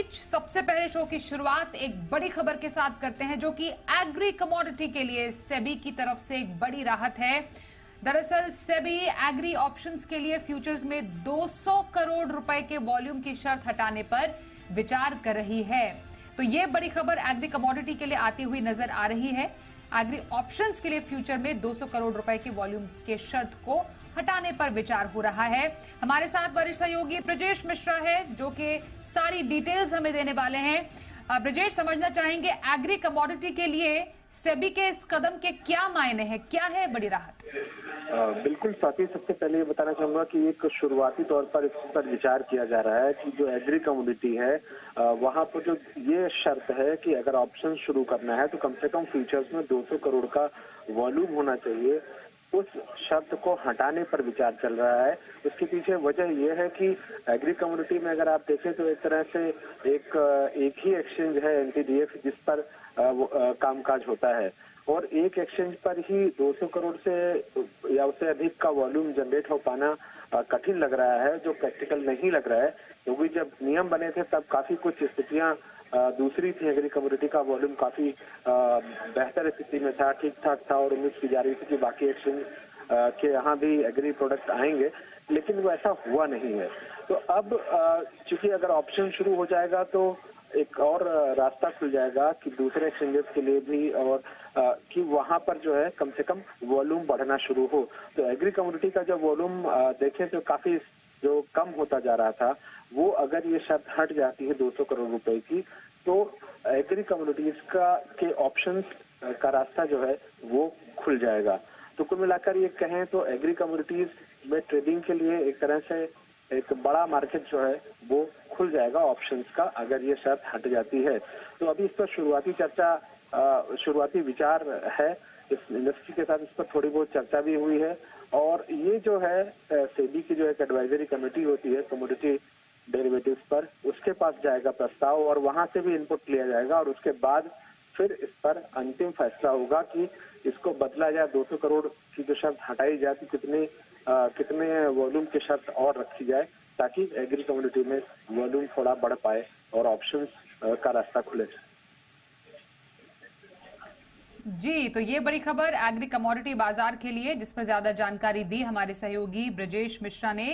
सबसे पहले शो की शुरुआत एक बड़ी खबर के साथ करते हैं जो कि एग्री कमोडिटी के लिए सेबी की तरफ से एक बड़ी राहत है। दरअसल सेबी एग्री ऑप्शंस के लिए फ्यूचर्स में 200 करोड़ रुपए के वॉल्यूम की शर्त हटाने पर विचार कर रही है। तो ये बड़ी खबर एग्री कमोडिटी के लिए आती हुई नजर आ रही है। एग्री ऑप्शंस के लिए फ्यूचर में 200 करोड़ रुपए के वॉल्यूम के शर्त को हटाने पर विचार हो रहा है। हमारे साथ वरिष्ठ सहयोगी ब्रजेश मिश्रा है जो कि सारी डिटेल्स हमें देने वाले हैं। ब्रजेश, समझना चाहेंगे एग्री कमोडिटी के लिए सेबी के इस कदम के क्या मायने हैं, क्या है बड़ी राहत? बिल्कुल साथी, सबसे पहले ये बताना चाहूंगा कि एक शुरुआती तौर पर इस पर विचार किया जा रहा है कि जो एग्री कमोडिटी है वहां पर जो ये शर्त है कि अगर ऑप्शन शुरू करना है तो कम से कम फ्यूचर्स में 200 करोड़ का वॉल्यूम होना चाहिए। उस शर्त को हटाने पर विचार चल रहा है। उसके पीछे वजह यह है कि एग्री कमोडिटी में अगर आप देखें तो एक तरह से एक ही एक्सचेंज है एनटीडीएफ जिस पर कामकाज होता है और एक एक्सचेंज पर ही 200 करोड़ से या उससे अधिक का वॉल्यूम जनरेट हो पाना कठिन लग रहा है, जो प्रैक्टिकल नहीं लग रहा है। क्योंकि जब नियम बने थे तब काफी कुछ स्थितियां दूसरी थी। एग्री कमोडिटी का वॉल्यूम काफी बेहतर स्थिति में था, ठीक ठाक था और उम्मीद की जा रही थी कि बाकी एक्सचेंज के यहाँ भी एग्री प्रोडक्ट आएंगे, लेकिन वो ऐसा हुआ नहीं है। तो अब चूंकि अगर ऑप्शन शुरू हो जाएगा तो एक और रास्ता खुल जाएगा कि दूसरे एक्सचेंजेस के लिए भी और कि वहां पर जो है कम से कम वॉल्यूम बढ़ना शुरू हो। तो एग्री कमोडिटी का जो वॉल्यूम देखें तो काफी जो कम होता जा रहा था, वो अगर ये शर्त हट जाती है 200 करोड़ रुपए की, तो एग्री कमोडिटीज का के ऑप्शंस का रास्ता जो है वो खुल जाएगा। तो कुल मिलाकर ये कहें तो एग्री कमोडिटीज में ट्रेडिंग के लिए एक तरह से एक बड़ा मार्केट जो है वो खुल जाएगा ऑप्शंस का, अगर ये शर्त हट जाती है। तो अभी इस पर शुरुआती चर्चा, शुरुआती विचार है इस इंडस्ट्री के साथ, इस पर थोड़ी बहुत चर्चा भी हुई है और ये जो है सेबी की जो एक एडवाइजरी कमेटी होती है कमोडिटी डेरिवेटिव्स पर, उसके पास जाएगा प्रस्ताव और वहां से भी इनपुट लिया जाएगा और उसके बाद फिर इस पर अंतिम फैसला होगा कि इसको बदला जाए, 200 करोड़ की जो शर्त हटाई जाए तो कितने वॉल्यूम की शर्त और रखी जाए ताकि एग्री कमोडिटी में वॉल्यूम थोड़ा बढ़ पाए और ऑप्शंस का रास्ता खुले। जी, तो ये बड़ी खबर एग्री कमोडिटी बाजार के लिए जिस पर ज्यादा जानकारी दी हमारे सहयोगी ब्रजेश मिश्रा ने।